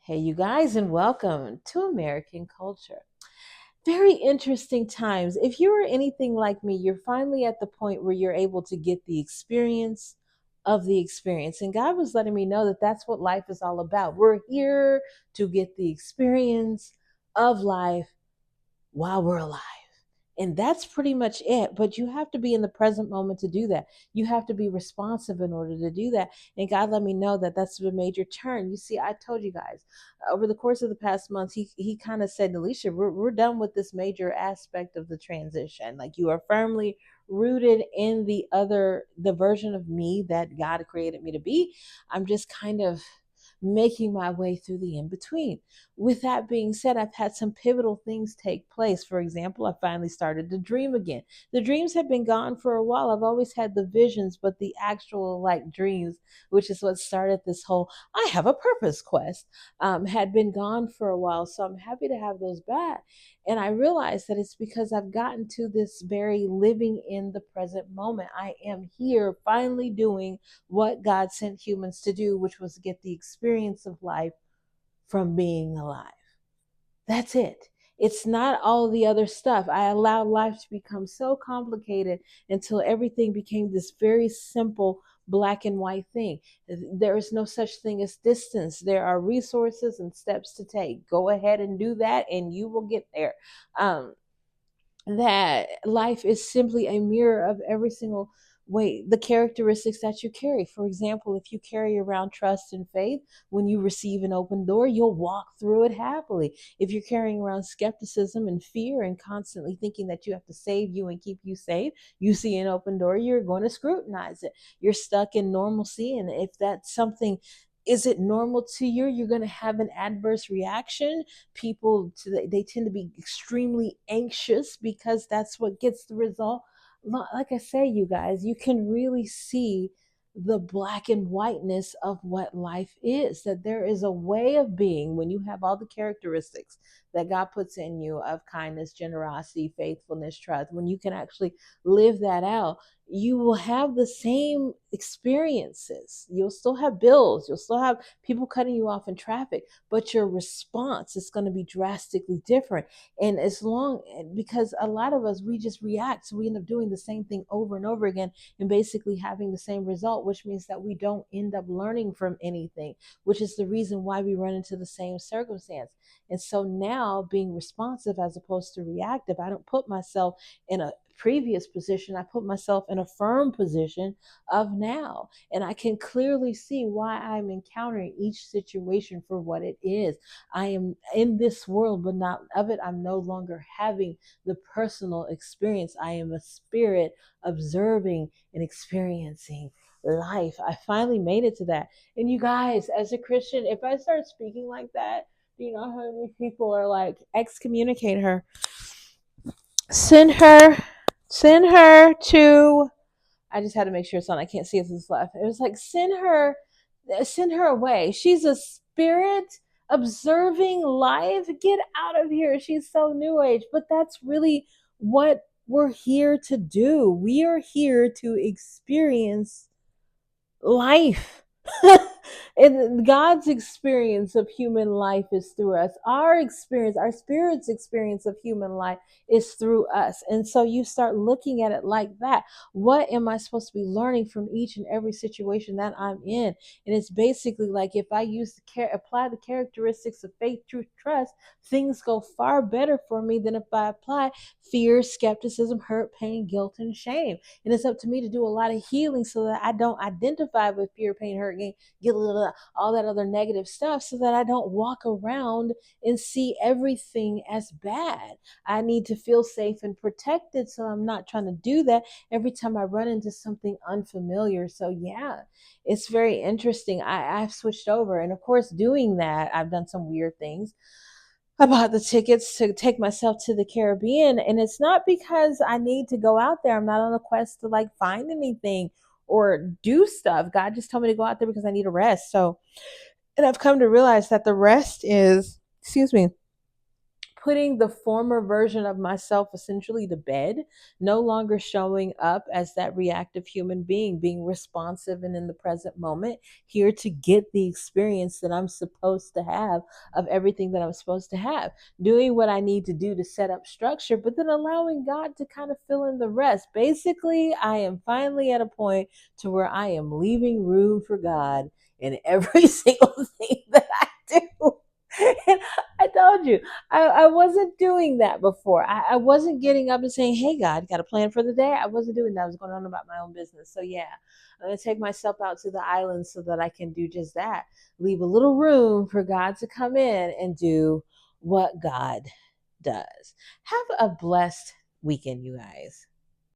Hey, you guys, and welcome to American Culture. Very interesting times. If you are anything like me, you're finally at the point where you're able to get the experience of the experience. And God was letting me know that that's what life is all about. We're here to get the experience of life while we're alive. And that's pretty much it. But you have to be in the present moment to do that. You have to be responsive in order to do that. And God let me know that that's a major turn. You see, I told you guys over the course of the past months, he kind of said, Alicia, we're done with this major aspect of the transition. Like you are firmly rooted in the version of me that God created me to be. I'm just kind of making my way through the in between. With that being said, I've had some pivotal things take place. For example, I finally started to dream again. The dreams have been gone for a while. I've always had the visions, but the actual like dreams, which is what started this whole I have a purpose quest, had been gone for a while. So I'm happy to have those back. And I realized that it's because I've gotten to this very living in the present moment. I am here finally doing what God sent humans to do, which was get the experience of life from being alive. That's it. It's not all the other stuff. I allowed life to become so complicated until everything became this very simple black and white thing. There is no such thing as distance. There are resources and steps to take. Go ahead and do that, and you will get there. Um, that life is simply a mirror of every single way the characteristics that you carry. For example, if you carry around trust and faith, when you receive an open door, you'll walk through it happily. If you're carrying around skepticism and fear and constantly thinking that you have to save you and keep you safe, you see an open door, you're going to scrutinize it. You're stuck in normalcy, and if that's something is it normal to you, you're going to have an adverse reaction. People they tend to be extremely anxious because that's what gets the result. Like I say, you guys, you can really see the black and whiteness of what life is, that there is a way of being when you have all the characteristics that God puts in you of kindness, generosity, faithfulness, trust. When you can actually live that out, you will have the same experiences. You'll still have bills, you'll still have people cutting you off in traffic, but your response is going to be drastically different. And as long because a lot of us, we just react, so we end up doing the same thing over and over again and basically having the same result, which means that we don't end up learning from anything, which is the reason why we run into the same circumstance. And so now, being responsive as opposed to reactive, I don't put myself in a previous position, I put myself in a firm position of now. And I can clearly see why I'm encountering each situation for what it is. I am in this world, but not of it. I'm no longer having the personal experience. I am a spirit observing and experiencing life. I finally made it to that. And you guys, as a Christian, if I start speaking like that, you know how many people are like, excommunicate her, send her, send her to. I just had to make sure it's on. I can't see if it's left. It was like, send her away. She's a spirit observing life. Get out of here. She's so new age. But that's really what we're here to do. We are here to experience life. And God's experience of human life is through us. Our experience, our spirit's experience of human life is through us. And so you start looking at it like that. What am I supposed to be learning from each and every situation that I'm in? And it's basically like if I apply the characteristics of faith, truth, trust, things go far better for me than if I apply fear, skepticism, hurt, pain, guilt, and shame. And it's up to me to do a lot of healing so that I don't identify with fear, pain, hurt, guilt, all that other negative stuff, so that I don't walk around and see everything as bad. I need to feel safe and protected, so I'm not trying to do that every time I run into something unfamiliar. So yeah, it's very interesting. I've switched over, and of course, doing that, I've done some weird things. I bought the tickets to take myself to the Caribbean, and it's not because I need to go out there. I'm not on a quest to like find anything or do stuff. God just told me to go out there because I need a rest. So, and I've come to realize that the rest is, excuse me, putting the former version of myself essentially to bed, no longer showing up as that reactive human being, being responsive and in the present moment, here to get the experience that I'm supposed to have of everything that I'm supposed to have, doing what I need to do to set up structure, but then allowing God to kind of fill in the rest. Basically, I am finally at a point to where I am leaving room for God in every single thing that I do. And I told you, I wasn't doing that before. I wasn't getting up and saying, "Hey, God, got a plan for the day." I wasn't doing that. I was going on about my own business. So, yeah, I'm going to take myself out to the island so that I can do just that. Leave a little room for God to come in and do what God does. Have a blessed weekend, you guys.